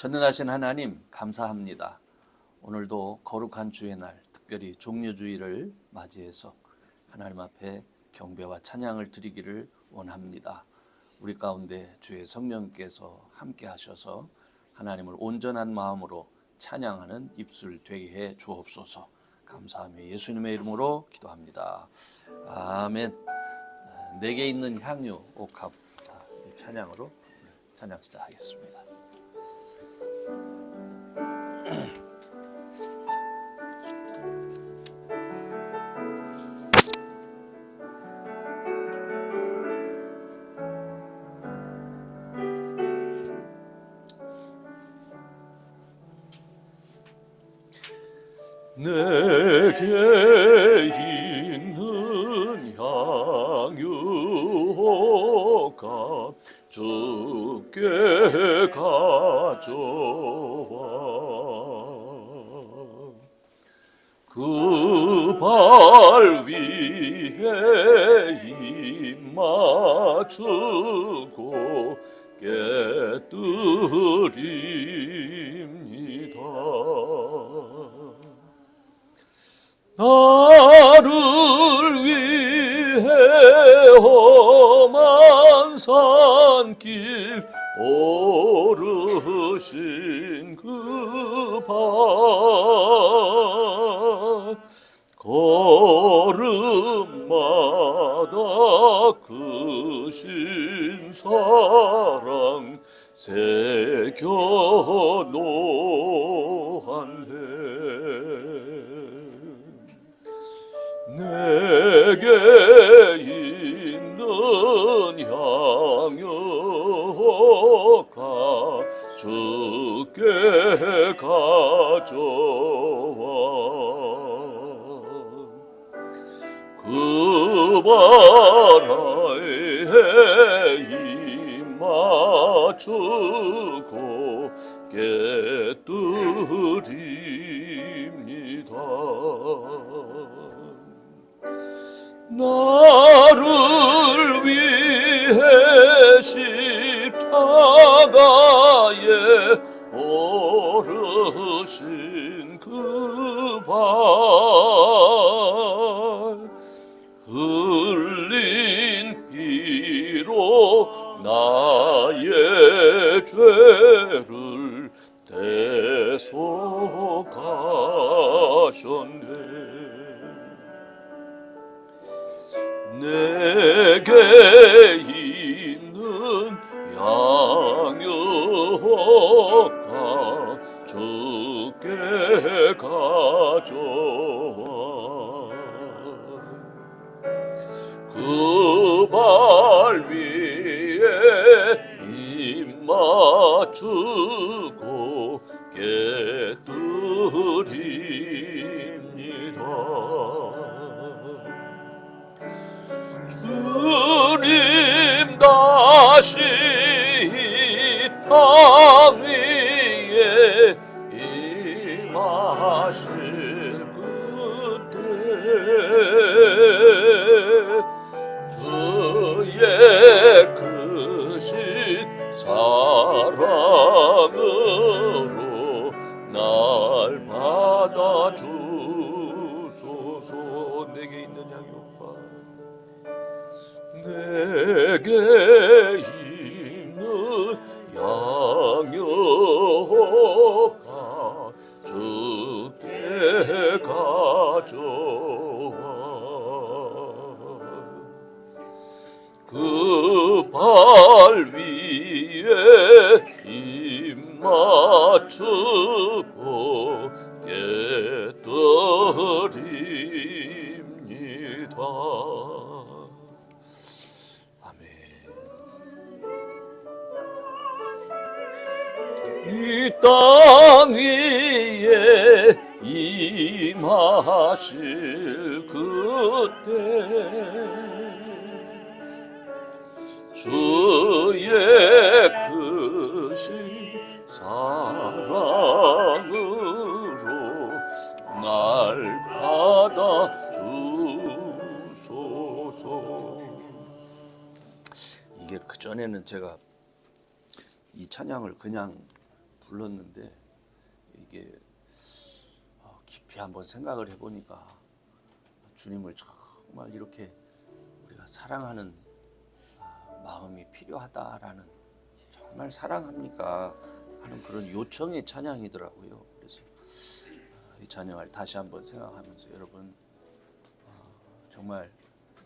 전능하신 하나님 감사합니다. 오늘도 거룩한 주의 날, 특별히 종려주의를 맞이해서 하나님 앞에 경배와 찬양을 드리기를 원합니다. 우리 가운데 주의 성령께서 함께 하셔서 하나님을 온전한 마음으로 찬양하는 입술 되게 해 주옵소서. 감사하며 예수님의 이름으로 기도합니다. 아멘. 내게 있는 향유 옥합 찬양으로 찬양 시작하겠습니다. 내게 있는 향유가 주께 가져와 그 발 위에 입 맞추고 깨뜨립니다. 나를 위해 험한 산길 오르신 그 발 걸음마다 크신 사랑 새겨 노한해 내게 있는 향유가 주께 가져와 그 바라에 입 맞추고 깨뜨립니다. 나를 위해 십자가에 오르신 그 발 흘린 피로 나의 죄를 대속하셨네. 내게 있는 향유가 주께 가져와 그 발 위에 입 맞추고 깨뜨립니다. 주님 다시 이 땅 위에 임하실 그때 주의 크신 사랑으로 날 받아주소서. 내게 있는 향유가 내게 있는 향유가 주께 가져와 그 발 위에 입 맞추고 깨뜨립니다. 이 땅 위에 임하실 그때 주의 크신 사랑으로 날 받아주소서. 이게 그전에는 제가 이 찬양을 그냥 불렀는데 이게 깊이 한번 생각을 해보니까 주님을 정말 이렇게 우리가 사랑하는 마음이 필요하다라는, 정말 사랑합니까 하는 그런 요청의 찬양이더라고요. 그래서 이 찬양을 다시 한번 생각하면서 여러분 정말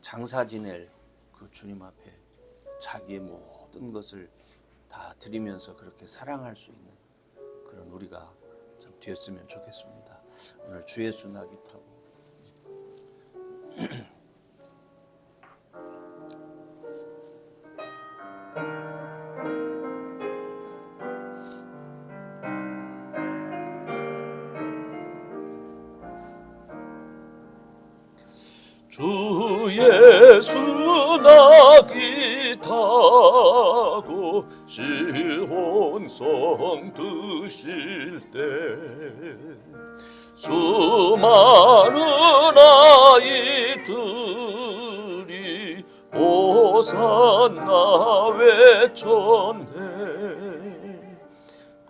장사 지낼 그 주님 앞에 자기의 모든 것을 다 드리면서 그렇게 사랑할 수 있는 그런 우리가 참 되었으면 좋겠습니다. 오늘 주 예수 나귀 타고 주 예수 나귀 타고 시온성 드실 때 수많은 아이들이 호산나 외쳤네.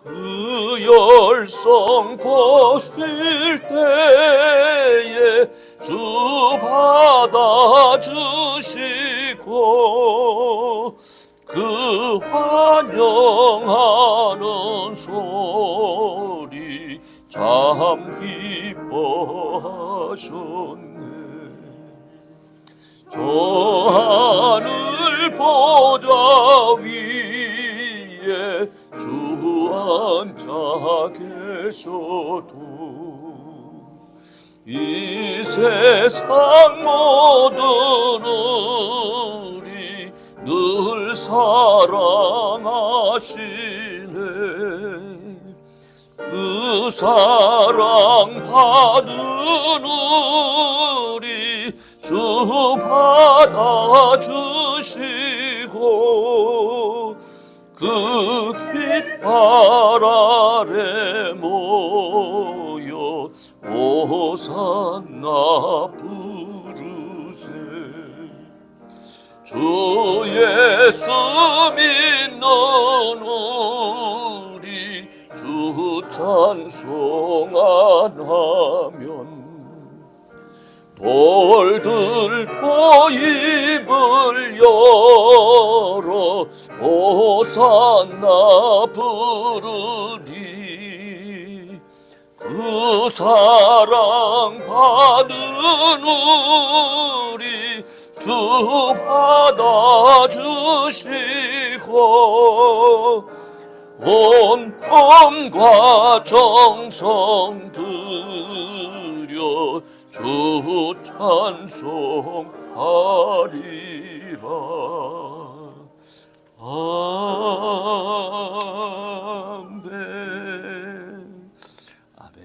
그 열성 보실 때에 주 받아주시고 그 환영하는 소리 참 기뻐하셨네. 저 하늘 보좌 위에 주 앉아 계셔도 이 세상 모든 우리 늘 사랑하시네. 그 사랑 받은 우리 주 받아주시고 그 빛발 아래 모여 호산나 부르세. 주 예수 믿는 우리 주 찬송 안 하면 돌들고 입을 열어 호산나 부르리. 그 사랑 받은 우리 주 받아주시고 온 마음과 정성 들여 주 찬송하리라. 아멘. 아멘.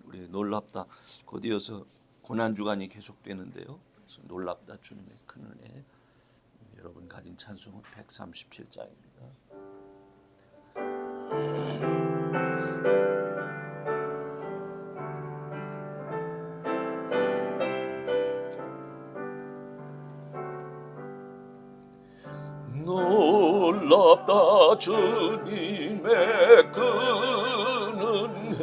우리 놀랍다. 곧 이어서 고난주간이 계속되는데요. 그래서 놀랍다 주님의 큰 은혜. 여러분 가진 찬송은 137장입니다. 놀랍다 주님의 큰 은혜.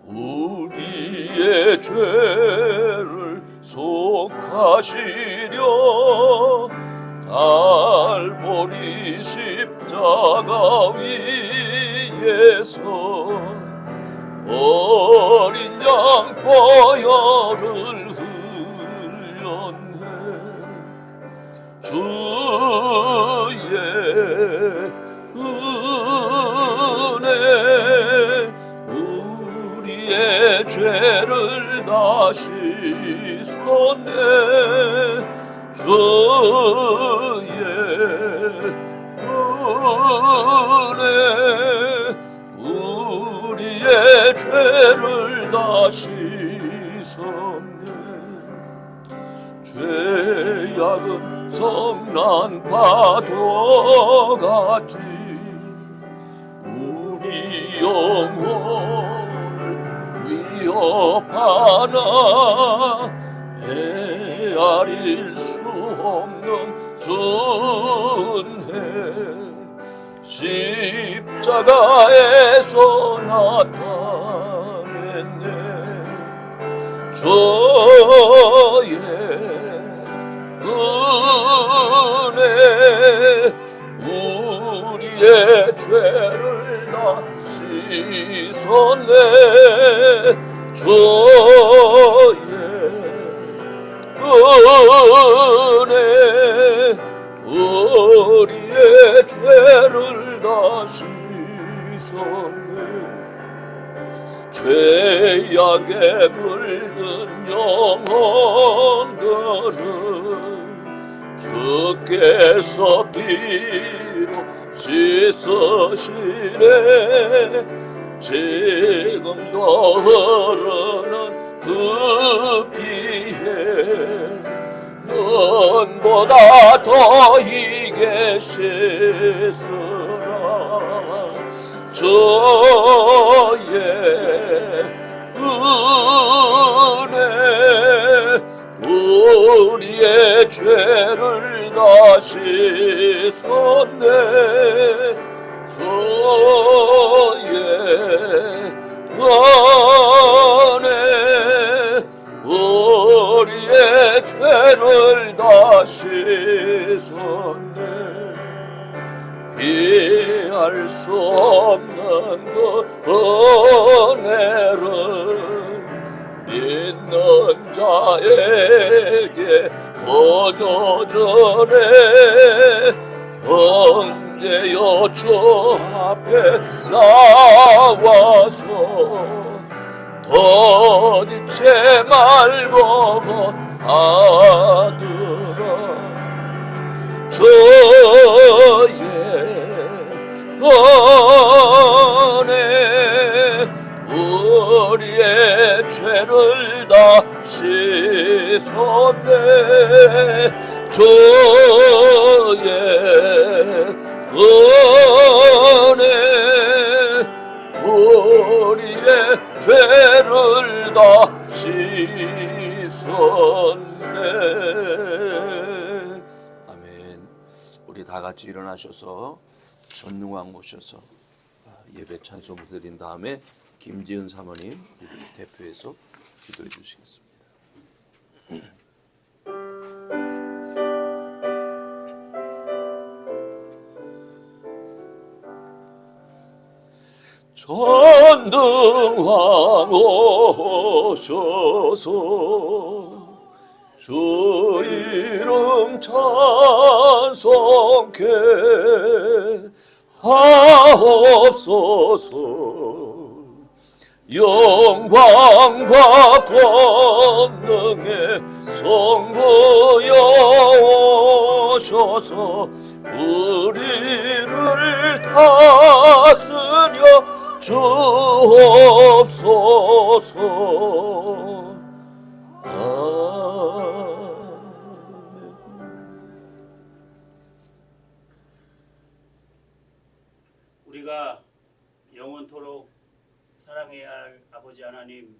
우리의 죄를 속하시려 갈보리 십자가 위에서 어린 양 보혈을 흘렸네. 주의 은혜 우리의 죄를 다 씻었네. 주의 은혜 우리의 죄를 다 씻었네. 죄악은 성난 파도같이 우리 영혼을 위협하나 헤아릴 수 없는 준혜. 십자가 십자가에서 나타냈네. 주의 은혜 우리의 죄를 다 씻었네. 주의 은혜 우리의 죄를 다 씻었네. 죄악에 물든 영혼들을 주께서 피로 씻으시네. 지금도 흐르는 그 피에 눈보다 더 희게 씻으라. 주의 은혜 우리의 죄를 다 씻었네. 주의 은혜 우리의 죄를 다 씻었네. 피할 수 없는 그 은혜를 믿는 자에게 보여주네. 언제여 주 앞에 나와서 도대체 말고 아들아. 주의 은혜 우리의 죄를 다 씻었네. 주의 은혜 우리의 죄를 다 씻었네. 우리 다 같이 일어나셔서 전능왕 모셔서 예배 찬송 드린 다음에 김지은 사모님 우리 대표해서 기도해 주시겠습니다. 전능왕 오셔서 주 이름 찬송케 하옵소서. 영광과 권능의 성부여 오셔서 우리를 다스려 주옵소서. 우리가 영원토록 사랑해야 할 아버지 하나님,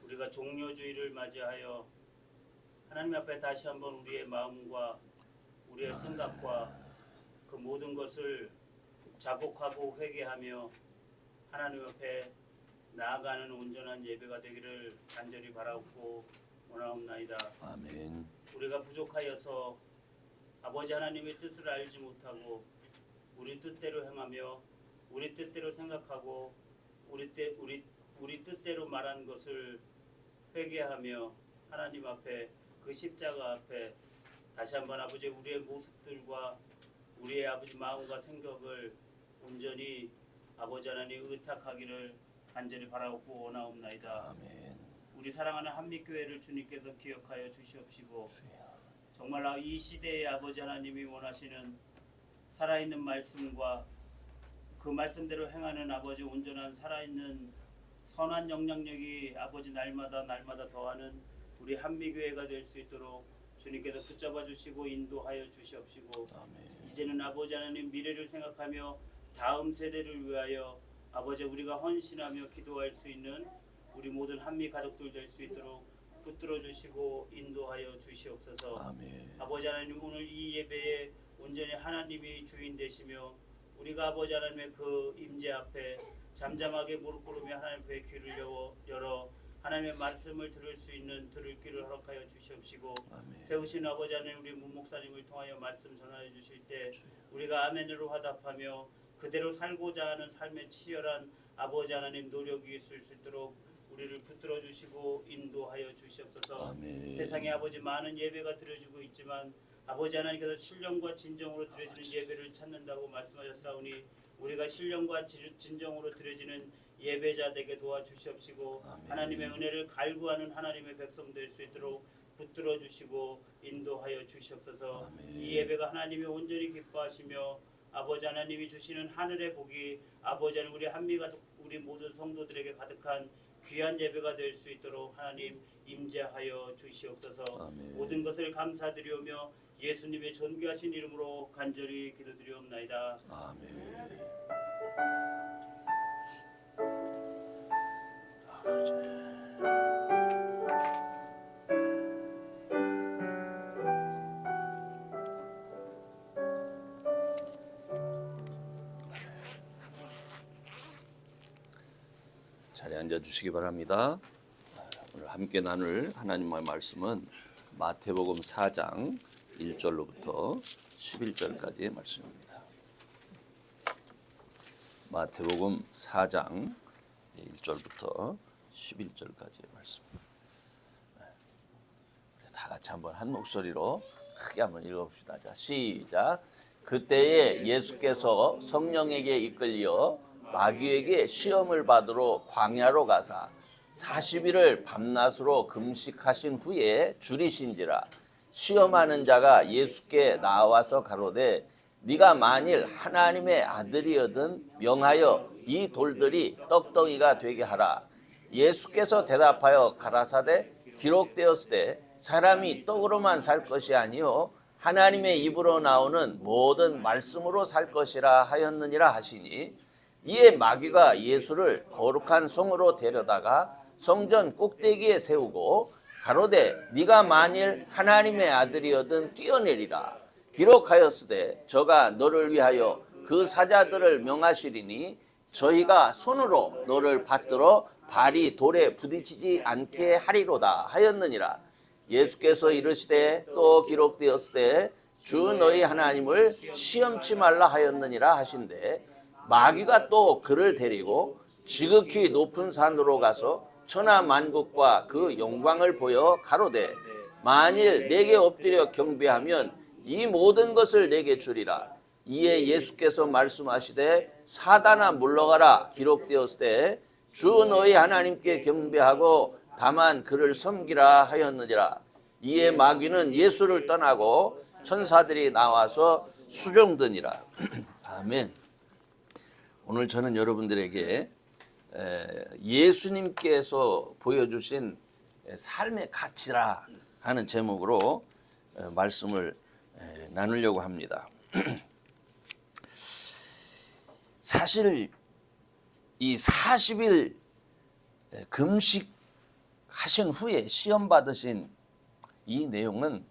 우리가 종료주의를 맞이하여 하나님 앞에 다시 한번 우리의 마음과 우리의 생각과 그 모든 것을 자복하고 회개하며 하나님 앞에 나아가는 온전한 예배가 되기를 간절히 바라옵고 원하옵나이다. 아멘. 우리가 부족하여서 아버지 하나님의 뜻을 알지 못하고 우리 뜻대로 행하며 우리 뜻대로 생각하고 우리 뜻대로 말한 것을 회개하며 하나님 앞에 그 십자가 앞에 다시 한번 아버지 우리의 모습들과 우리의 아버지 마음과 생각을 온전히 아버지 하나님 의탁하기를 간절히 바라옵고 원하옵나이다. 아멘. 우리 사랑하는 한빛교회를 주님께서 기억하여 주시옵시고 정말 이 시대의 아버지 하나님이 원하시는 살아있는 말씀과 그 말씀대로 행하는 아버지 온전한 살아있는 선한 영향력이 아버지 날마다 더하는 우리 한미교회가 될 수 있도록 주님께서 붙잡아 주시고 인도하여 주시옵시고 아멘. 이제는 아버지 하나님 미래를 생각하며 다음 세대를 위하여 아버지 우리가 헌신하며 기도할 수 있는 우리 모든 한미 가족들 될 수 있도록 붙들어 주시고 인도하여 주시옵소서. 아멘. 아버지 하나님 오늘 이 예배에 온전히 하나님이 주인 되시며 우리가 아버지 하나님의 그 임재 앞에 잠잠하게 무릎 꿇으며 하나님 앞에 귀를 열어 하나님의 말씀을 들을 수 있는 들을 귀를 허락하여 주시옵시고 세우신 아버지 하나님 우리 문 목사님을 통하여 말씀 전하여 주실 때 우리가 아멘으로 화답하며 그대로 살고자 하는 삶의 치열한 아버지 하나님 노력이 있을 수 있도록 우리를 붙들어 주시고 인도하여 주시옵소서. 아멘. 세상에 아버지 많은 예배가 드려지고 있지만 아버지 하나님께서 신령과 진정으로 드려지는 예배를 찾는다고 말씀하셨사오니 우리가 신령과 진정으로 드려지는 예배자 되게 도와주시옵시고 하나님의 은혜를 갈구하는 하나님의 백성 될 수 있도록 붙들어 주시고 인도하여 주시옵소서. 이 예배가 하나님이 온전히 기뻐하시며 아버지 하나님이 주시는 하늘의 복이 아버지 하나님 우리 한미가족 우리 모든 성도들에게 가득한 귀한 예배가 될 수 있도록 하나님 임재하여 주시옵소서. 모든 것을 감사드리오며 예수님의 존귀하신 이름으로 간절히 기도드리옵나이다. 아멘. 자리에 앉아 주시기 바랍니다. 오늘 함께 나눌 하나님의 말씀은 마태복음 4장 1절로부터 11절까지의 말씀입니다. 마태복음 4장 1절부터 11절까지의 말씀. 다 같이 한번 한 목소리로 크게 한번 읽어봅시다. 자, 시작. 그때에 예수께서 성령에게 이끌려 마귀에게 시험을 받으러 광야로 가사 40일을 밤낮으로 금식하신 후에 줄이신지라. 시험하는 자가 예수께 나와서 가로되 네가 만일 하나님의 아들이거든 명하여 이 돌들이 떡덩이가 되게 하라. 예수께서 대답하여 가라사대 기록되었으되 사람이 떡으로만 살 것이 아니요 하나님의 입으로 나오는 모든 말씀으로 살 것이라 하였느니라 하시니 이에 마귀가 예수를 거룩한 성으로 데려다가 성전 꼭대기에 세우고 가로되 네가 만일 하나님의 아들이거든 뛰어내리라. 기록하였으되 저가 너를 위하여 그 사자들을 명하시리니 저희가 손으로 너를 받들어 발이 돌에 부딪히지 않게 하리로다 하였느니라. 예수께서 이르시되 또 기록되었으되 주 너희 하나님을 시험치 말라 하였느니라 하신대 마귀가 또 그를 데리고 지극히 높은 산으로 가서 천하 만국과 그 영광을 보여 가로되 만일 내게 엎드려 경배하면 이 모든 것을 내게 주리라. 이에 예수께서 말씀하시되 사단아 물러가라. 기록되었으되 주 너희 하나님께 경배하고 다만 그를 섬기라 하였느니라. 이에 마귀는 예수를 떠나고 천사들이 나와서 수종드니라. 아멘. 오늘 저는 여러분들에게 예수님께서 보여주신 삶의 가치라 하는 제목으로 말씀을 나누려고 합니다. 사실 이 40일 금식하신 후에 시험 받으신 이 내용은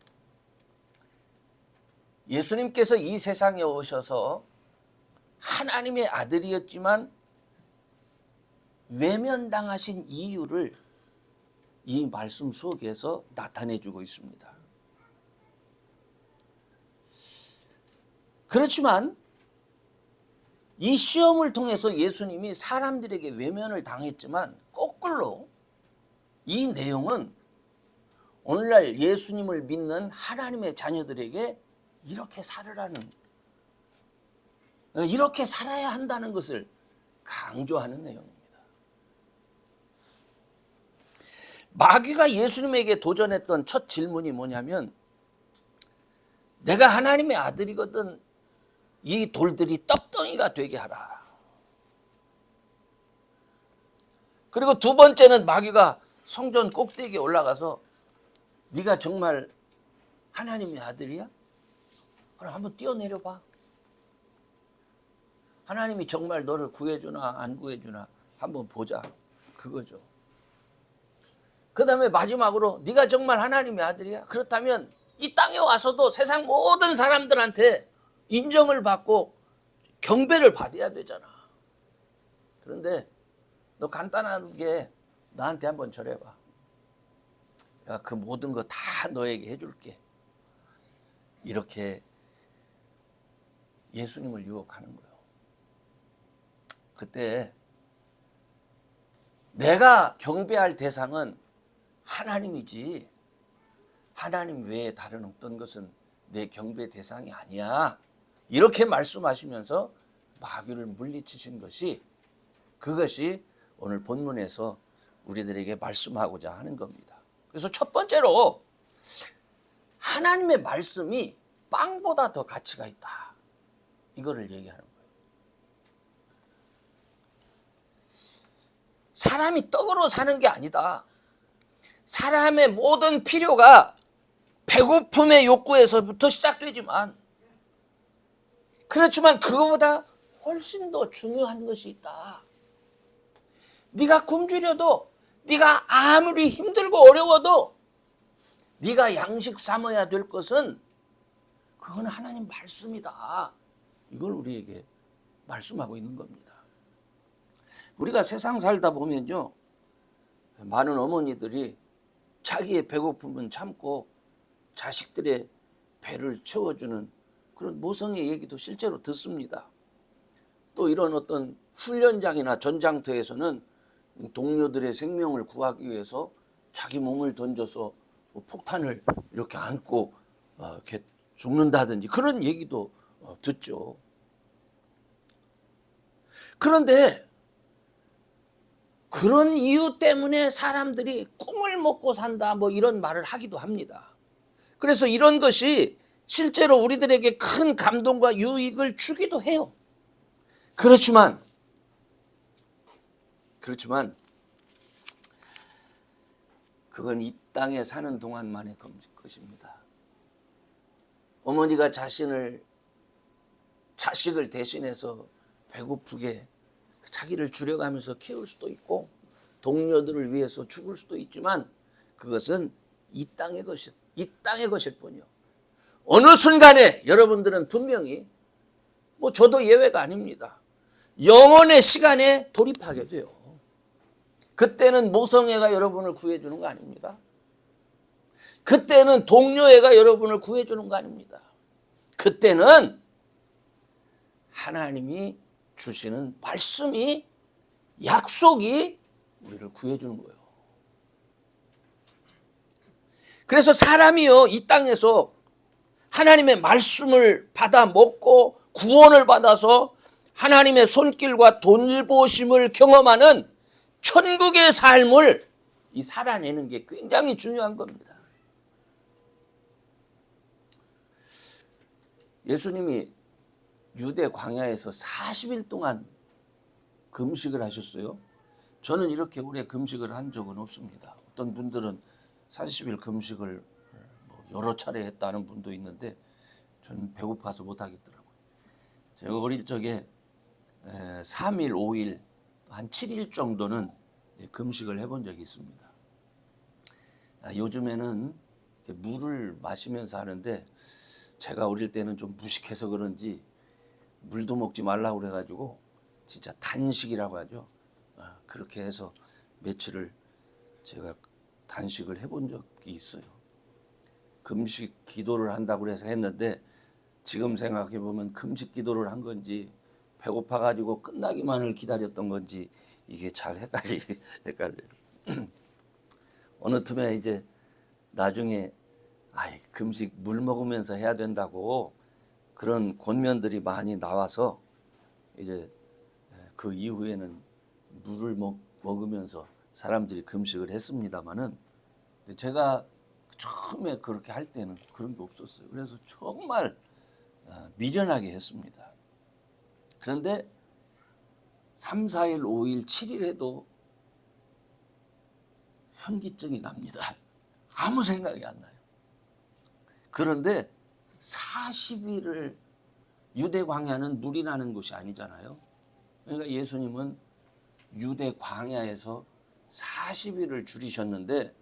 예수님께서 이 세상에 오셔서 하나님의 아들이었지만 외면당하신 이유를 이 말씀 속에서 나타내주고 있습니다. 그렇지만 이 시험을 통해서 예수님이 사람들에게 외면을 당했지만 거꾸로 이 내용은 오늘날 예수님을 믿는 하나님의 자녀들에게 이렇게 살으라는, 이렇게 살아야 한다는 것을 강조하는 내용입니다. 마귀가 예수님에게 도전했던 첫 질문이 뭐냐면 내가 하나님의 아들이거든 이 돌들이 떡덩이가 되게 하라. 그리고 두 번째는 마귀가 성전 꼭대기에 올라가서 네가 정말 하나님의 아들이야? 그럼 한번 뛰어내려봐. 하나님이 정말 너를 구해주나 안 구해주나 한번 보자. 그거죠. 그 다음에 마지막으로 네가 정말 하나님의 아들이야? 그렇다면 이 땅에 와서도 세상 모든 사람들한테 인정을 받고 경배를 받아야 되잖아. 그런데 너 간단하게 나한테 한번 절해봐. 내가 그 모든 거 다 너에게 해줄게. 이렇게 예수님을 유혹하는 거예요. 그때 내가 경배할 대상은 하나님이지 하나님 외에 다른 어떤 것은 내 경배 대상이 아니야. 이렇게 말씀하시면서 마귀를 물리치신 것이 그것이 오늘 본문에서 우리들에게 말씀하고자 하는 겁니다. 그래서 첫 번째로 하나님의 말씀이 빵보다 더 가치가 있다. 이거를 얘기하는 거예요. 사람이 떡으로 사는 게 아니다. 사람의 모든 필요가 배고픔의 욕구에서부터 시작되지만 그렇지만 그거보다 훨씬 더 중요한 것이 있다. 네가 굶주려도 네가 아무리 힘들고 어려워도 네가 양식 삼아야 될 것은 그건 하나님 말씀이다. 이걸 우리에게 말씀하고 있는 겁니다. 우리가 세상 살다 보면요, 많은 어머니들이 자기의 배고픔은 참고 자식들의 배를 채워주는 그런 모성의 얘기도 실제로 듣습니다. 또 이런 어떤 훈련장이나 전장터에서는 동료들의 생명을 구하기 위해서 자기 몸을 던져서 폭탄을 이렇게 안고 이렇게 죽는다든지 그런 얘기도 듣죠. 그런데 그런 이유 때문에 사람들이 꿈을 먹고 산다 뭐 이런 말을 하기도 합니다. 그래서 이런 것이 실제로 우리들에게 큰 감동과 유익을 주기도 해요. 그렇지만 그건 이 땅에 사는 동안만의 것입니다. 어머니가 자식을 대신해서 배고프게 자기를 줄여가면서 키울 수도 있고 동료들을 위해서 죽을 수도 있지만 그것은 이 땅의 것일 뿐이요. 어느 순간에 여러분들은 분명히 저도 예외가 아닙니다. 영원의 시간에 돌입하게 돼요. 그때는 모성애가 여러분을 구해주는 거 아닙니다. 그때는 동료애가 여러분을 구해주는 거 아닙니다. 그때는 하나님이 주시는 말씀이 약속이 우리를 구해주는 거예요. 그래서 사람이요 이 땅에서 하나님의 말씀을 받아 먹고 구원을 받아서 하나님의 손길과 돌보심을 경험하는 천국의 삶을 살아내는 게 굉장히 중요한 겁니다. 예수님이 유대 광야에서 40일 동안 금식을 하셨어요. 저는 이렇게 오래 금식을 한 적은 없습니다. 어떤 분들은 40일 금식을 여러 차례 했다는 분도 있는데 저는 배고파서 못 하겠더라고요. 제가 어릴 적에 3일, 5일, 한 7일 정도는 금식을 해본 적이 있습니다. 요즘에는 물을 마시면서 하는데 제가 어릴 때는 좀 무식해서 그런지 물도 먹지 말라고 그래가지고 진짜 단식이라고 하죠. 그렇게 해서 며칠을 제가 단식을 해본 적이 있어요. 금식 기도를 한다고 해서 했는데 지금 생각해 보면 금식 기도를 한 건지 배고파가지고 끝나기만을 기다렸던 건지 이게 잘 헷갈려요. 어느 틈에 이제 나중에 금식 물 먹으면서 해야 된다고 그런 권면들이 많이 나와서 이제 그 이후에는 물을 먹으면서 사람들이 금식을 했습니다마는 제가 처음에 그렇게 할 때는 그런 게 없었어요. 그래서 정말 미련하게 했습니다. 그런데 3, 4일, 5일, 7일 해도 현기증이 납니다. 아무 생각이 안 나요. 그런데 40일을 유대 광야는 물이 나는 곳이 아니잖아요. 그러니까 예수님은 유대 광야에서 40일을 줄이셨는데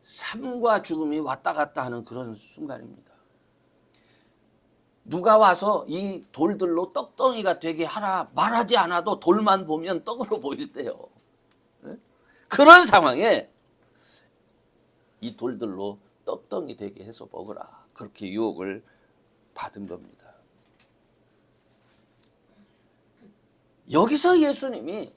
삶과 죽음이 왔다 갔다 하는 그런 순간입니다. 누가 와서 이 돌들로 떡덩이가 되게 하라 말하지 않아도 돌만 보면 떡으로 보일 때요. 그런 상황에 이 돌들로 떡덩이 되게 해서 먹으라. 그렇게 유혹을 받은 겁니다. 여기서 예수님이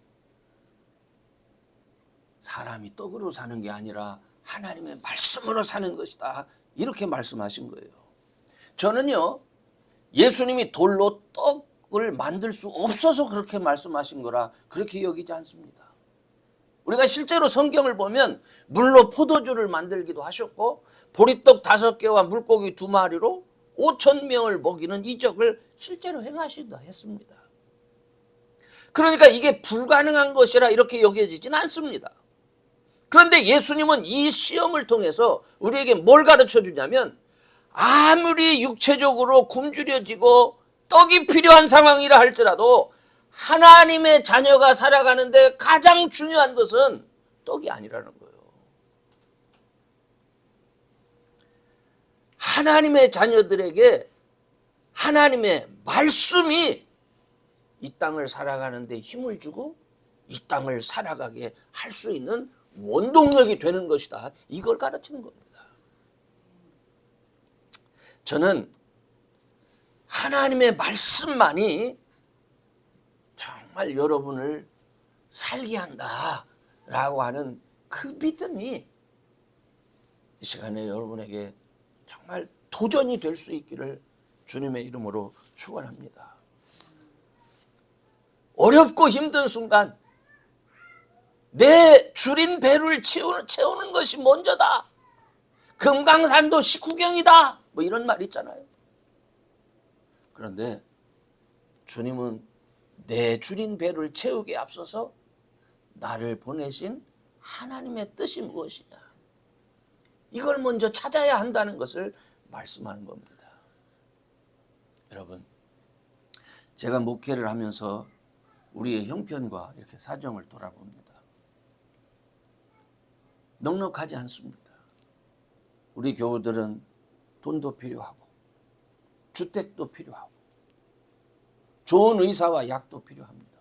사람이 떡으로 사는 게 아니라 하나님의 말씀으로 사는 것이다. 이렇게 말씀하신 거예요. 저는요, 예수님이 돌로 떡을 만들 수 없어서 그렇게 말씀하신 거라 그렇게 여기지 않습니다. 우리가 실제로 성경을 보면 물로 포도주를 만들기도 하셨고 보리떡 5개와 물고기 2마리로 5,000명을 먹이는 이적을 실제로 행하시기도 했습니다. 그러니까 이게 불가능한 것이라 이렇게 여겨지진 않습니다. 그런데 예수님은 이 시험을 통해서 우리에게 뭘 가르쳐 주냐면 아무리 육체적으로 굶주려지고 떡이 필요한 상황이라 할지라도 하나님의 자녀가 살아가는데 가장 중요한 것은 떡이 아니라는 거예요. 하나님의 자녀들에게 하나님의 말씀이 이 땅을 살아가는데 힘을 주고 이 땅을 살아가게 할 수 있는 원동력이 되는 것이다. 이걸 가르치는 겁니다. 저는 하나님의 말씀만이 정말 여러분을 살게 한다라고 하는 그 믿음이 이 시간에 여러분에게 정말 도전이 될 수 있기를 주님의 이름으로 축원합니다. 어렵고 힘든 순간 내 줄인 배를 채우는 것이 먼저다. 금강산도 식후경이다. 뭐 이런 말 있잖아요. 그런데 주님은 내 줄인 배를 채우기에 앞서서 나를 보내신 하나님의 뜻이 무엇이냐, 이걸 먼저 찾아야 한다는 것을 말씀하는 겁니다. 여러분, 제가 목회를 하면서 우리의 형편과 이렇게 사정을 돌아봅니다. 넉넉하지 않습니다. 우리 교우들은 돈도 필요하고 주택도 필요하고 좋은 의사와 약도 필요합니다.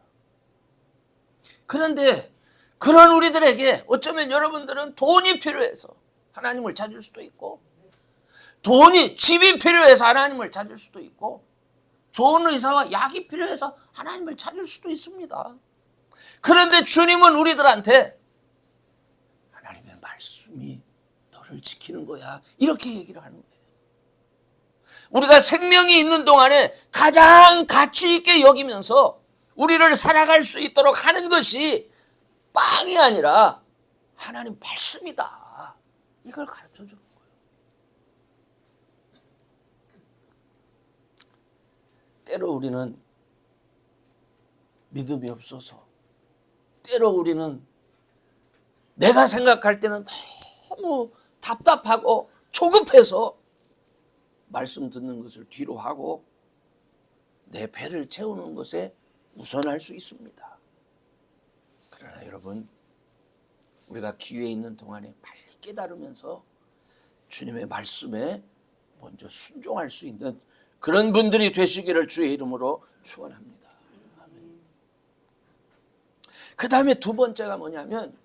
그런데 그런 우리들에게 어쩌면 여러분들은 돈이 필요해서 하나님을 찾을 수도 있고 집이 필요해서 하나님을 찾을 수도 있고 좋은 의사와 약이 필요해서 하나님을 찾을 수도 있습니다. 그런데 주님은 우리들한테 하나님의 말씀이 너를 지키는 거야, 이렇게 얘기를 하는 거예요. 우리가 생명이 있는 동안에 가장 가치 있게 여기면서 우리를 살아갈 수 있도록 하는 것이 빵이 아니라 하나님 말씀이다. 이걸 가르쳐 주는 거예요. 때로 우리는 믿음이 없어서, 때로 우리는 내가 생각할 때는 너무 답답하고 조급해서 말씀 듣는 것을 뒤로 하고 내 배를 채우는 것에 우선할 수 있습니다. 그러나 여러분, 우리가 기회에 있는 동안에 빨리 깨달으면서 주님의 말씀에 먼저 순종할 수 있는 그런 분들이 되시기를 주의 이름으로 축원합니다. 그 다음에 두 번째가 뭐냐면,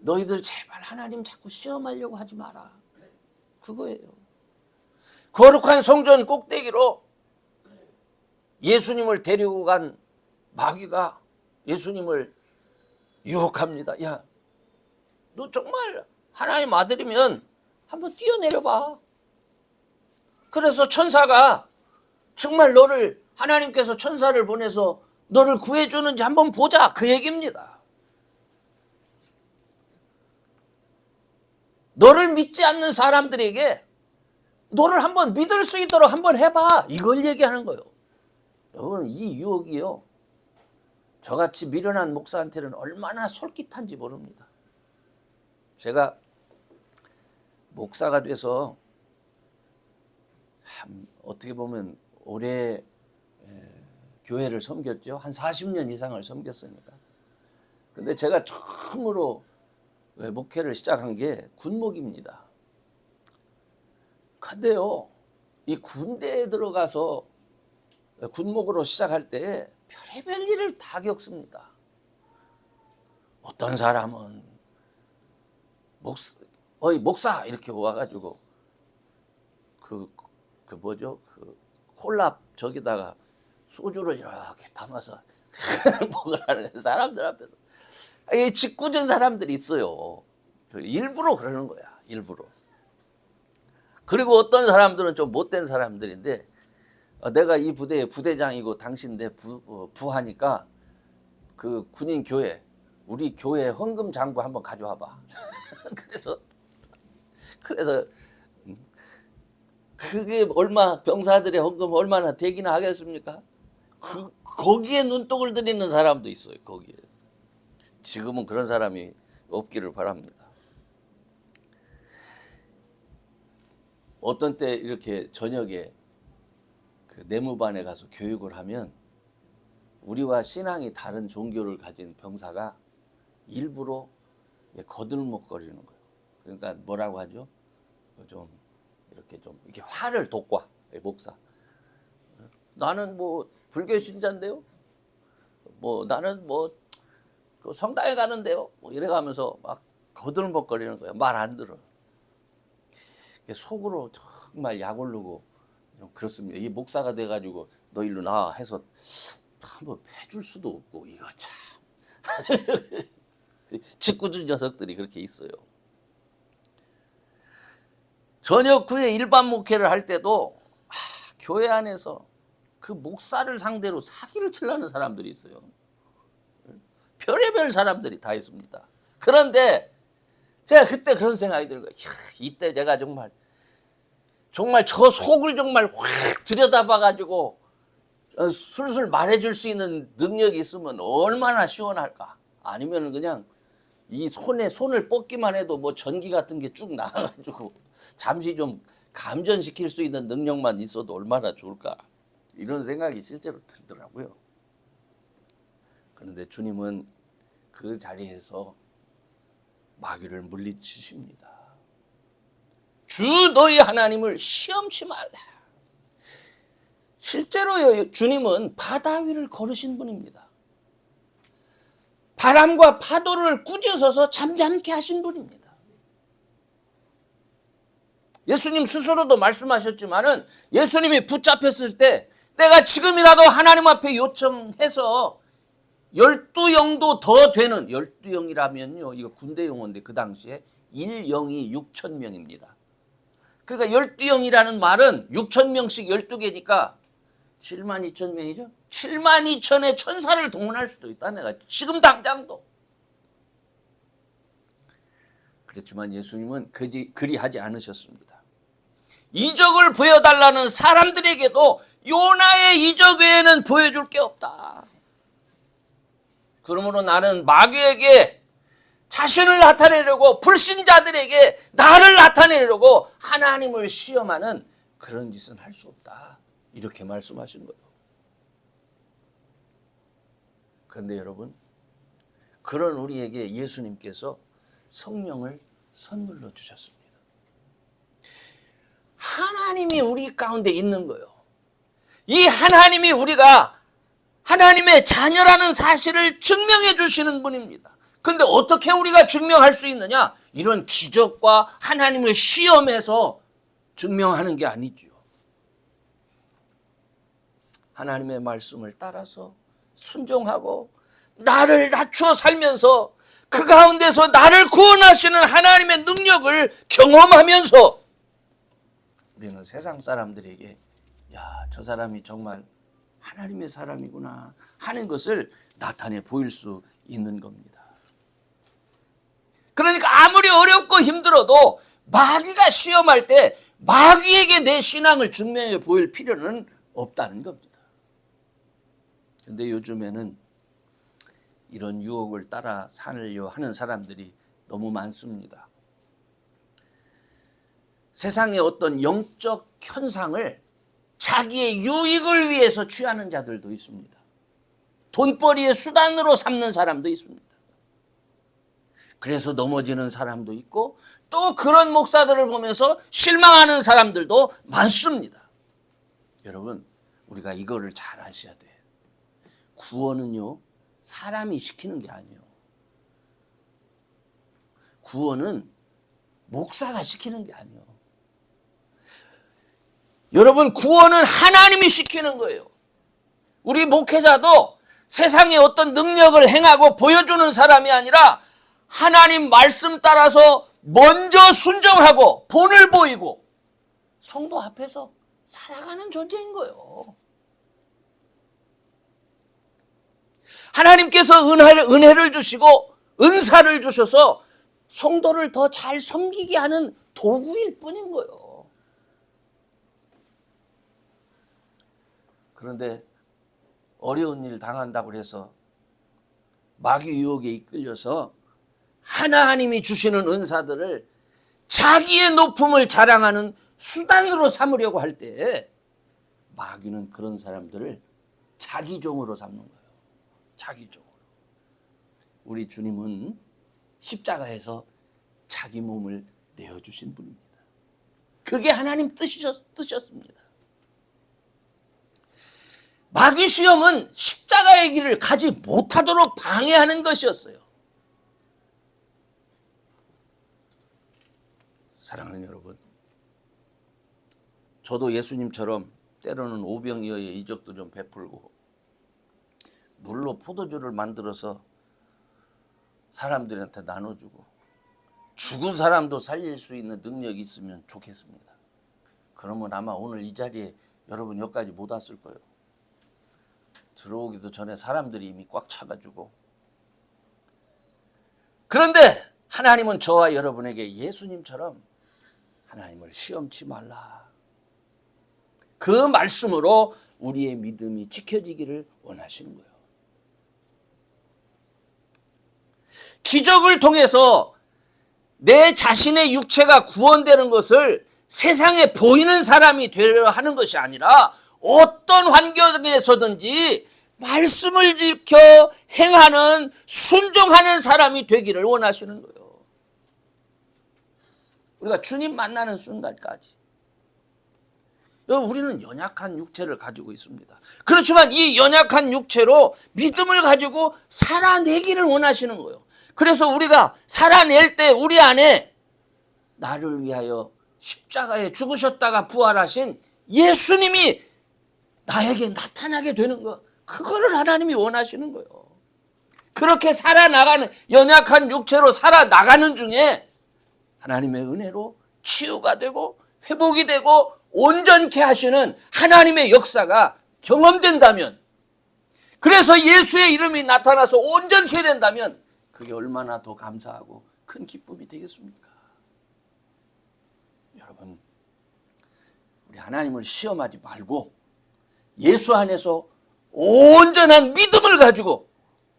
너희들 제발 하나님 자꾸 시험하려고 하지 마라. 그거예요. 거룩한 성전 꼭대기로 예수님을 데리고 간 마귀가 예수님을 유혹합니다. 야, 너 정말 하나님 아들이면 한번 뛰어내려봐. 그래서 천사가 정말 너를, 하나님께서 천사를 보내서 너를 구해주는지 한번 보자, 그 얘기입니다. 너를 믿지 않는 사람들에게 너를 한번 믿을 수 있도록 한번 해봐, 이걸 얘기하는 거예요. 여러분, 이 유혹이요, 저같이 미련한 목사한테는 얼마나 솔깃한지 모릅니다. 제가 목사가 돼서 어떻게 보면 오래 교회를 섬겼죠. 한 40년 이상을 섬겼으니까. 근데 제가 처음으로 목회를 시작한 게 군목입니다. 근데요, 이 군대에 들어가서 군목으로 시작할 때 별의별 일을 다 겪습니다. 어떤 사람은 목사 이렇게 와가지고 그 뭐죠? 그 콜라 저기다가 소주를 이렇게 담아서 먹으라는 사람들 앞에서 이 짓궂은 사람들이 있어요. 일부러 그러는 거야. 일부러. 그리고 어떤 사람들은 좀 못된 사람들인데 내가 이 부대의 부대장이고 당신데 부하니까 그 군인 교회 우리 교회 헌금 장부 한번 가져와봐. 그래서 그게 병사들의 헌금 얼마나 되기나 하겠습니까? 거기에 눈독을 들이는 사람도 있어요. 거기에. 지금은 그런 사람이 없기를 바랍니다. 어떤 때 이렇게 저녁에 그 내무반에 가서 교육을 하면 우리와 신앙이 다른 종교를 가진 병사가 일부러 거들먹거리는 거예요. 그러니까 뭐라고 하죠? 좀 이렇게 화를 돋궈. 목사. 나는 뭐 불교 신자인데요. 뭐 나는 뭐 성당에 가는데요. 뭐 이래가면서 막 거들먹거리는 거예요. 말 안 들어. 속으로 정말 약 오르고 그렇습니다. 이 목사가 돼가지고 너 일로 나와 해서 한번 해줄 수도 없고 이거 참 짓궂은 녀석들이 그렇게 있어요. 저녁 후에 일반 목회를 할 때도 교회 안에서 그 목사를 상대로 사기를 치려는 사람들이 있어요. 별의별 사람들이 다 있습니다. 그런데 제가 그때 그런 생각이 들어요. 이때 제가 정말 저 속을 정말 확 들여다봐가지고 술술 말해줄 수 있는 능력이 있으면 얼마나 시원할까. 아니면 그냥 이 손을 뻗기만 해도 뭐 전기 같은 게 쭉 나가가지고 잠시 좀 감전시킬 수 있는 능력만 있어도 얼마나 좋을까. 이런 생각이 실제로 들더라고요. 그런데 주님은 그 자리에서 마귀를 물리치십니다. 주 너희 하나님을 시험치 말라. 실제로요, 주님은 바다 위를 걸으신 분입니다. 바람과 파도를 꾸짖어서 잠잠케 하신 분입니다. 예수님 스스로도 말씀하셨지만은 예수님이 붙잡혔을 때 내가 지금이라도 하나님 앞에 요청해서 12영도 더 되는 12영이라면요. 이거 군대 용어인데 그 당시에 1영이 6,000명입니다. 그러니까 12영이라는 말은 6,000명씩 12개니까 72,000명이죠. 72,000의 천사를 동원할 수도 있다. 내가 지금 당장도. 그렇지만 예수님은 그리하지 않으셨습니다. 이적을 보여달라는 사람들에게도 요나의 이적 외에는 보여줄 게 없다. 그러므로 나는 마귀에게 자신을 나타내려고 불신자들에게 나를 나타내려고 하나님을 시험하는 그런 짓은 할 수 없다. 이렇게 말씀하신 거예요. 그런데 여러분, 그런 우리에게 예수님께서 성령을 선물로 주셨습니다. 하나님이 우리 가운데 있는 거예요. 이 하나님이 우리가 하나님의 자녀라는 사실을 증명해 주시는 분입니다. 그런데 어떻게 우리가 증명할 수 있느냐? 이런 기적과 하나님을 시험해서 증명하는 게 아니죠. 하나님의 말씀을 따라서 순종하고 나를 낮춰 살면서 그 가운데서 나를 구원하시는 하나님의 능력을 경험하면서 우리는 세상 사람들에게 야, 저 사람이 정말 하나님의 사람이구나 하는 것을 나타내 보일 수 있는 겁니다. 그러니까 아무리 어렵고 힘들어도 마귀가 시험할 때 마귀에게 내 신앙을 증명해 보일 필요는 없다는 겁니다. 근데 요즘에는 이런 유혹을 따라 살려 하는 사람들이 너무 많습니다. 세상의 어떤 영적 현상을 자기의 유익을 위해서 취하는 자들도 있습니다. 돈벌이의 수단으로 삼는 사람도 있습니다. 그래서 넘어지는 사람도 있고 또 그런 목사들을 보면서 실망하는 사람들도 많습니다. 여러분, 우리가 이거를 잘 아셔야 돼요. 구원은요, 사람이 시키는 게 아니에요. 구원은 목사가 시키는 게 아니에요. 여러분, 구원은 하나님이 시키는 거예요. 우리 목회자도 세상에 어떤 능력을 행하고 보여주는 사람이 아니라 하나님 말씀 따라서 먼저 순종하고 본을 보이고 성도 앞에서 살아가는 존재인 거예요. 하나님께서 은혜를 주시고 은사를 주셔서 성도를 더 잘 섬기게 하는 도구일 뿐인 거예요. 그런데 어려운 일 당한다고 해서 마귀 유혹에 이끌려서 하나님이 주시는 은사들을 자기의 높음을 자랑하는 수단으로 삼으려고 할 때 마귀는 그런 사람들을 자기 종으로 삼는 거예요. 자기 종으로. 우리 주님은 십자가에서 자기 몸을 내어주신 분입니다. 그게 하나님 뜻이었습니다. 마귀 시험은 십자가의 길을 가지 못하도록 방해하는 것이었어요. 사랑하는 여러분, 저도 예수님처럼 때로는 오병이어의 이적도 좀 베풀고 물로 포도주를 만들어서 사람들한테 나눠주고 죽은 사람도 살릴 수 있는 능력이 있으면 좋겠습니다. 그러면 아마 오늘 이 자리에 여러분 여기까지 못 왔을 거예요. 들어오기도 전에 사람들이 이미 꽉 차가지고. 그런데 하나님은 저와 여러분에게 예수님처럼 하나님을 시험치 말라. 그 말씀으로 우리의 믿음이 지켜지기를 원하시는 거예요. 기적을 통해서 내 자신의 육체가 구원되는 것을 세상에 보이는 사람이 되려 하는 것이 아니라 어떤 환경에서든지 말씀을 지켜 행하는 순종하는 사람이 되기를 원하시는 거예요. 우리가 주님 만나는 순간까지 우리는 연약한 육체를 가지고 있습니다. 그렇지만 이 연약한 육체로 믿음을 가지고 살아내기를 원하시는 거예요. 그래서 우리가 살아낼 때 우리 안에 나를 위하여 십자가에 죽으셨다가 부활하신 예수님이 나에게 나타나게 되는 거, 그거를 하나님이 원하시는 거예요. 그렇게 살아나가는, 연약한 육체로 살아나가는 중에 하나님의 은혜로 치유가 되고 회복이 되고 온전케 하시는 하나님의 역사가 경험된다면, 그래서 예수의 이름이 나타나서 온전케 된다면 그게 얼마나 더 감사하고 큰 기쁨이 되겠습니까? 여러분, 우리 하나님을 시험하지 말고 예수 안에서 온전한 믿음을 가지고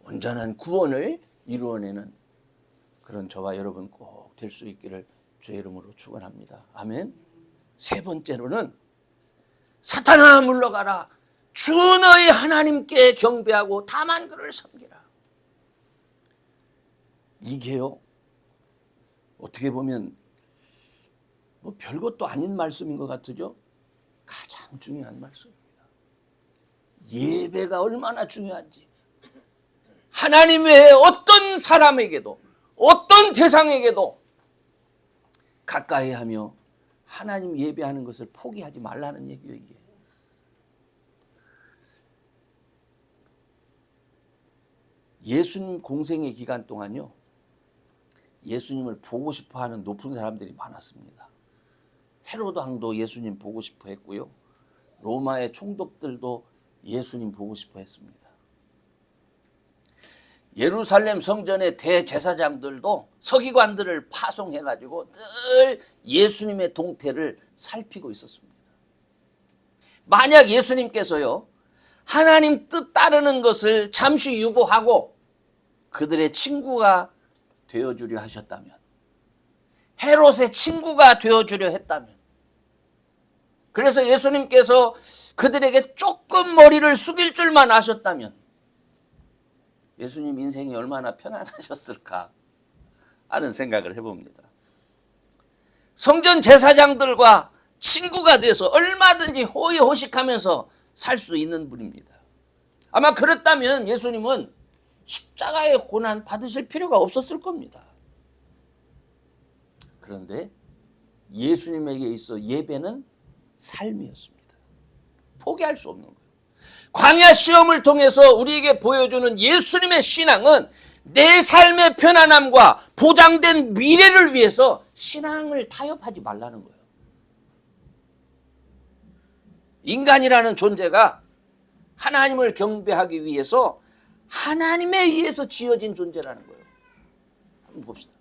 온전한 구원을 이루어내는 그런 저와 여러분 꼭 될 수 있기를 주의 이름으로 축원합니다. 아멘. 세 번째로는 사탄아 물러가라. 주 너희 하나님께 경배하고 다만 그를 섬기라. 이게요, 어떻게 보면 뭐 별것도 아닌 말씀인 것 같으죠? 가장 중요한 말씀입니다. 예배가 얼마나 중요한지, 하나님 외에 어떤 사람에게도 어떤 대상에게도 가까이 하며 하나님 예배하는 것을 포기하지 말라는 얘기예요. 이게 예수님 공생의 기간 동안요, 예수님을 보고 싶어하는 높은 사람들이 많았습니다. 헤로드 왕도 예수님 보고 싶어 했고요, 로마의 총독들도 예수님 보고 싶어 했습니다. 예루살렘 성전의 대제사장들도 서기관들을 파송해가지고 늘 예수님의 동태를 살피고 있었습니다. 만약 예수님께서요, 하나님 뜻 따르는 것을 잠시 유보하고 그들의 친구가 되어주려 하셨다면, 헤롯의 친구가 되어주려 했다면, 그래서 예수님께서 그들에게 조금 머리를 숙일 줄만 아셨다면 예수님 인생이 얼마나 편안하셨을까 하는 생각을 해봅니다. 성전 제사장들과 친구가 돼서 얼마든지 호의호식하면서 살 수 있는 분입니다. 아마 그렇다면 예수님은 십자가의 고난 받으실 필요가 없었을 겁니다. 그런데 예수님에게 있어 예배는 삶이었습니다. 포기할 수 없는 거예요. 광야 시험을 통해서 우리에게 보여주는 예수님의 신앙은 내 삶의 편안함과 보장된 미래를 위해서 신앙을 타협하지 말라는 거예요. 인간이라는 존재가 하나님을 경배하기 위해서 하나님에 의해서 지어진 존재라는 거예요. 한번 봅시다.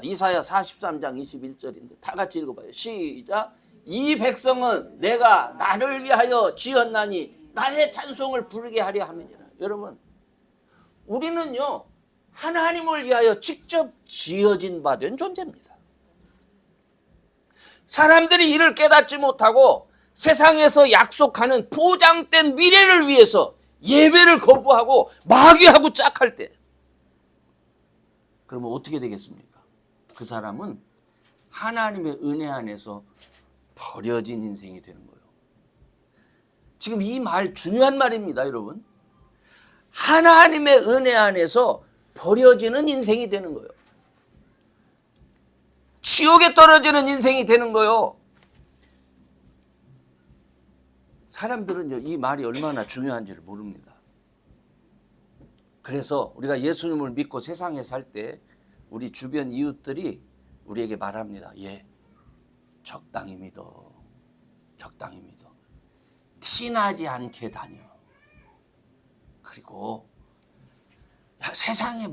이사야 43장 21절인데 다 같이 읽어봐요. 시작. 이 백성은 내가 나를 위하여 지었나니 나의 찬송을 부르게 하려 함이니라. 여러분, 우리는요 하나님을 위하여 직접 지어진 바 된 존재입니다. 사람들이 이를 깨닫지 못하고 세상에서 약속하는 보장된 미래를 위해서 예배를 거부하고 마귀하고 짝할 때, 그러면 어떻게 되겠습니까? 그 사람은 하나님의 은혜 안에서 버려진 인생이 되는 거예요. 지금 이 말 중요한 말입니다, 여러분. 하나님의 은혜 안에서 버려지는 인생이 되는 거예요. 지옥에 떨어지는 인생이 되는 거예요. 사람들은요, 이 말이 얼마나 중요한지를 모릅니다. 그래서 우리가 예수님을 믿고 세상에 살 때 우리 주변 이웃들이 우리에게 말합니다. 예, 적당히 믿어. 적당히 믿어. 티나지 않게 다녀. 그리고 야, 세상에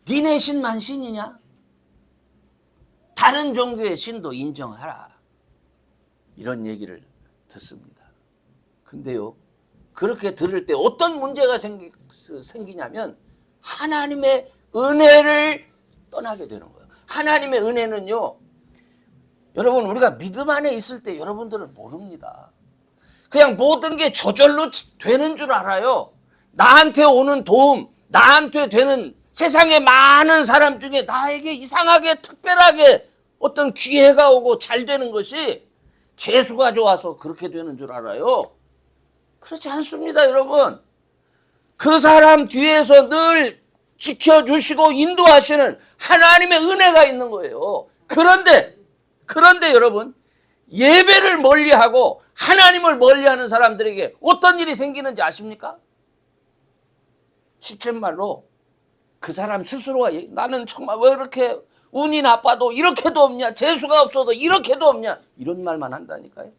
니네 신만 신이냐? 다른 종교의 신도 인정하라. 이런 얘기를 듣습니다. 근데요, 그렇게 들을 때 어떤 문제가 생기냐면 하나님의 은혜를 떠나게 되는 거예요. 하나님의 은혜는요, 여러분, 우리가 믿음 안에 있을 때 여러분들은 모릅니다. 그냥 모든 게 저절로 되는 줄 알아요. 나한테 오는 도움, 나한테 되는 세상에 많은 사람 중에 나에게 이상하게 특별하게 어떤 기회가 오고 잘 되는 것이 재수가 좋아서 그렇게 되는 줄 알아요. 그렇지 않습니다, 여러분. 그 사람 뒤에서 늘 지켜주시고 인도하시는 하나님의 은혜가 있는 거예요. 그런데 여러분, 예배를 멀리하고 하나님을 멀리하는 사람들에게 어떤 일이 생기는지 아십니까? 시쳇말로 그 사람 스스로가 나는 정말 왜 이렇게 운이 나빠도 이렇게도 없냐, 재수가 없어도 이렇게도 없냐, 이런 말만 한다니까요.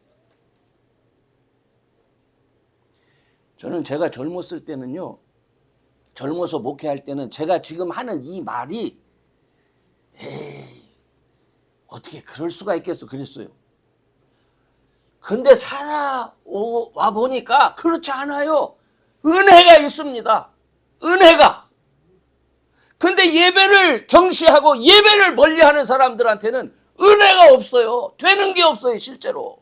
저는 제가 젊었을 때는요, 젊어서 목회할 때는 제가 지금 하는 이 말이 어떻게 그럴 수가 있겠어 그랬어요. 근데 살아와 보니까 그렇지 않아요. 은혜가 있습니다. 은혜가. 근데 예배를 경시하고 예배를 멀리하는 사람들한테는 은혜가 없어요. 되는 게 없어요, 실제로.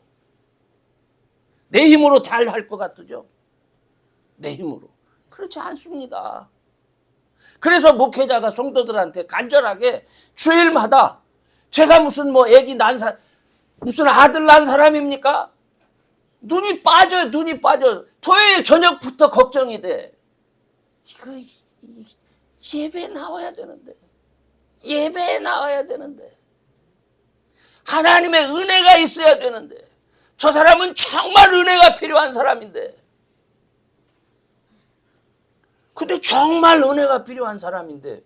내 힘으로 잘 할 것 같죠? 내 힘으로. 그렇지 않습니다. 그래서 목회자가 성도들한테 간절하게 주일마다 제가 무슨 무슨 아들 낳은 사람입니까? 눈이 빠져요, 눈이 빠져. 토요일 저녁부터 걱정이 돼. 예배에 나와야 되는데. 예배에 나와야 되는데. 하나님의 은혜가 있어야 되는데. 저 사람은 정말 은혜가 필요한 사람인데. 근데 정말 은혜가 필요한 사람인데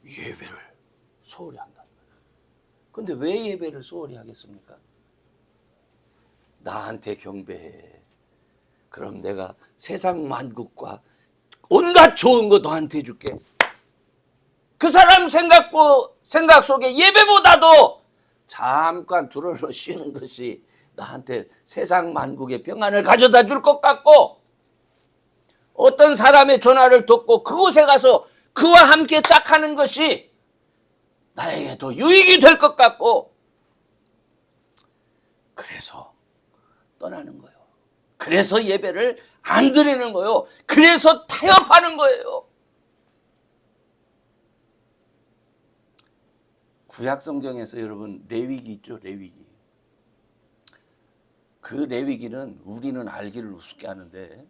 예배를 소홀히 한다. 근데 왜 예배를 소홀히 하겠습니까? 나한테 경배해. 그럼 내가 세상 만국과 온갖 좋은 거 너한테 줄게. 그 사람 생각 속에 예배보다도 잠깐 두루러 쉬는 것이 나한테 세상 만국의 평안을 가져다 줄 것 같고, 어떤 사람의 전화를 듣고 그곳에 가서 그와 함께 짝하는 것이 나에게 더 유익이 될 것 같고, 그래서 떠나는 거예요. 그래서 예배를 안 드리는 거예요. 그래서 타협하는 거예요. 구약 성경에서 여러분 레위기 있죠, 레위기. 그 레위기는 우리는 알기를 우습게 하는데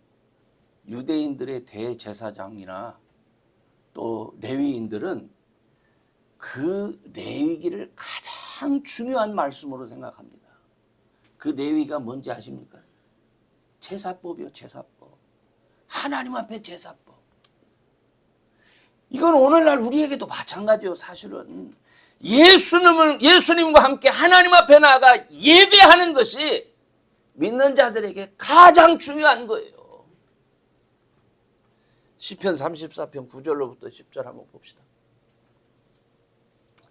유대인들의 대제사장이나 또 레위인들은 그 레위기를 가장 중요한 말씀으로 생각합니다. 그 레위가 뭔지 아십니까? 제사법이요, 제사법. 하나님 앞에 제사법. 이건 오늘날 우리에게도 마찬가지요. 사실은 예수님과 함께 하나님 앞에 나아가 예배하는 것이 믿는 자들에게 가장 중요한 거예요. 시편 34편 9절로부터 10절 한번 봅시다.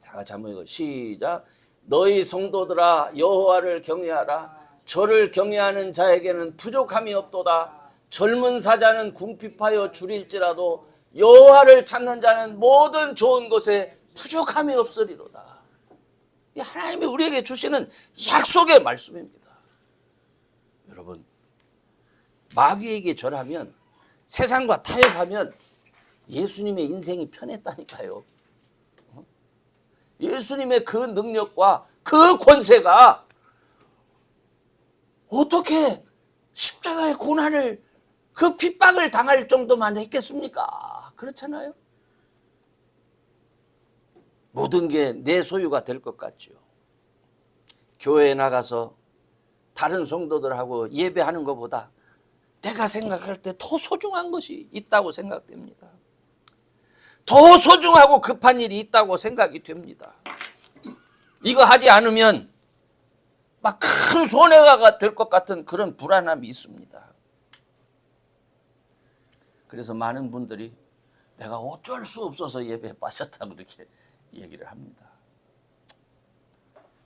다 같이 한번 읽어. 시작. 너희 성도들아 여호와를 경외하라. 저를 경외하는 자에게는 부족함이 없도다. 젊은 사자는 궁핍하여 줄일지라도 여호와를 찾는 자는 모든 좋은 것에 부족함이 없으리로다. 이 하나님이 우리에게 주시는 약속의 말씀입니다. 여러분, 마귀에게 절하면, 세상과 타협하면 예수님의 인생이 편했다니까요. 예수님의 그 능력과 그 권세가 어떻게 십자가의 고난을, 그 핍박을 당할 정도만 했겠습니까? 그렇잖아요. 모든 게 내 소유가 될 것 같죠. 교회에 나가서 다른 성도들하고 예배하는 것보다 내가 생각할 때 더 소중한 것이 있다고 생각됩니다. 더 소중하고 급한 일이 있다고 생각이 됩니다. 이거 하지 않으면 막 큰 손해가 될 것 같은 그런 불안함이 있습니다. 그래서 많은 분들이 내가 어쩔 수 없어서 예배에 빠졌다고 그렇게 얘기를 합니다.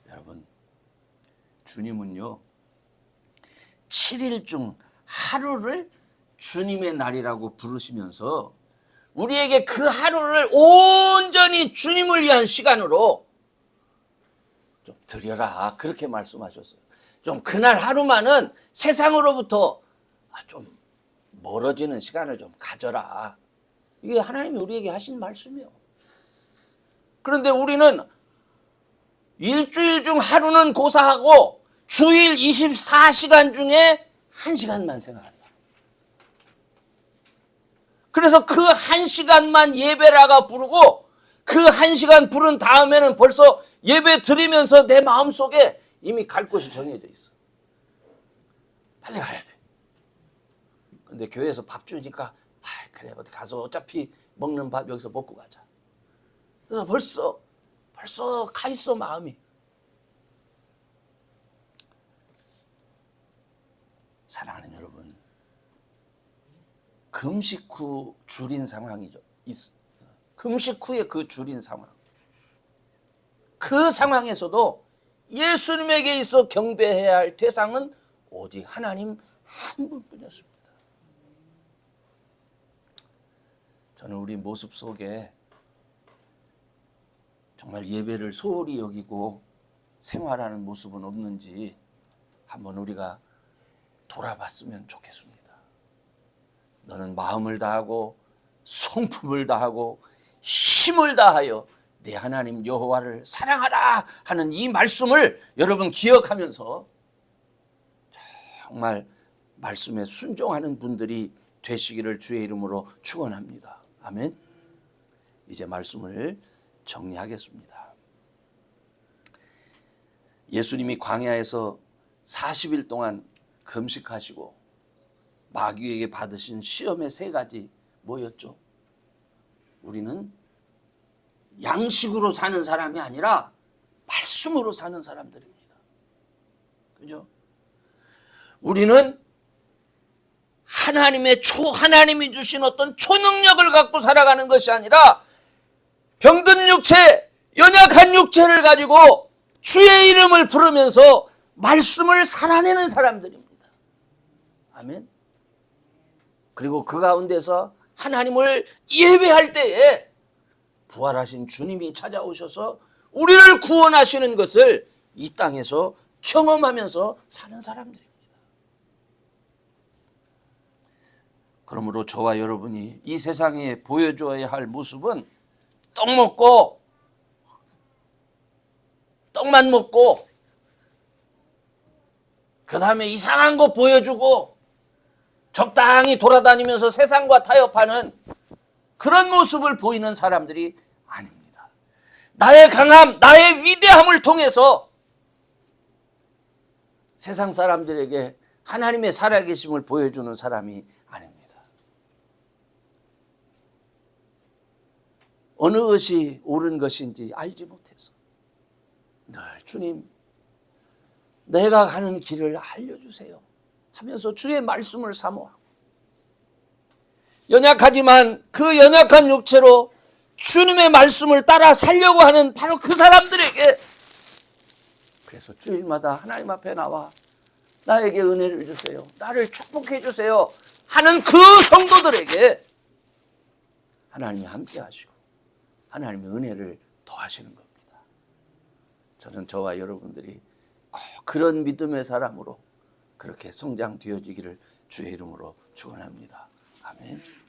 여러분, 주님은요 7일 중 하루를 주님의 날이라고 부르시면서 우리에게 그 하루를 온전히 주님을 위한 시간으로 좀 드려라, 그렇게 말씀하셨어요. 좀 그날 하루만은 세상으로부터 좀 멀어지는 시간을 좀 가져라. 이게 하나님이 우리에게 하신 말씀이에요. 그런데 우리는 일주일 중 하루는 고사하고 주일 24시간 중에 1시간만 생각한다. 그래서 그 1시간만 예배라가 부르고 그 1시간 부른 다음에는 벌써 예배 드리면서 내 마음속에 이미 갈 곳이 정해져 있어. 빨리 가야 돼. 근데 교회에서 밥 주니까 그래 어디 가서 어차피 먹는 밥 여기서 먹고 가자. 그래서 벌써 가 있어 마음이. 사랑하는 여러분, 금식 후 줄인 상황이죠. 금식 후에 그 줄인 상황. 그 상황에서도 예수님에게 있어 경배해야 할 대상은 오직 하나님 한 분뿐이었습니다. 저는 우리 모습 속에 정말 예배를 소홀히 여기고 생활하는 모습은 없는지 한번 우리가 돌아봤으면 좋겠습니다. 너는 마음을 다하고 성품을 다하고 힘을 다하여 내 하나님 여호와를 사랑하라 하는 이 말씀을 여러분 기억하면서 정말 말씀에 순종하는 분들이 되시기를 주의 이름으로 축원합니다. 아멘. 이제 말씀을 정리하겠습니다. 예수님이 광야에서 40일 동안 금식하시고 마귀에게 받으신 시험의 3가지 뭐였죠? 우리는 양식으로 사는 사람이 아니라 말씀으로 사는 사람들입니다. 그죠? 우리는 하나님이 주신 어떤 초능력을 갖고 살아가는 것이 아니라 병든 육체, 연약한 육체를 가지고 주의 이름을 부르면서 말씀을 살아내는 사람들입니다. 아멘. 그리고 그 가운데서 하나님을 예배할 때에 부활하신 주님이 찾아오셔서 우리를 구원하시는 것을 이 땅에서 경험하면서 사는 사람들입니다. 그러므로 저와 여러분이 이 세상에 보여줘야 할 모습은 떡 먹고 떡만 먹고 그 다음에 이상한 거 보여주고 적당히 돌아다니면서 세상과 타협하는 그런 모습을 보이는 사람들이 아닙니다. 나의 강함, 나의 위대함을 통해서 세상 사람들에게 하나님의 살아계심을 보여주는 사람이 아닙니다. 어느 것이 옳은 것인지 알지 못해서 늘 주님, 내가 가는 길을 알려주세요 하면서 주의 말씀을 사모하고, 연약하지만 그 연약한 육체로 주님의 말씀을 따라 살려고 하는 바로 그 사람들에게, 그래서 주일마다 하나님 앞에 나와 나에게 은혜를 주세요, 나를 축복해 주세요 하는 그 성도들에게 하나님이 함께 하시고 하나님의 은혜를 더하시는 겁니다. 저는 저와 여러분들이 꼭 그런 믿음의 사람으로 그렇게 성장되어지기를 주의 이름으로 축원합니다. 아멘.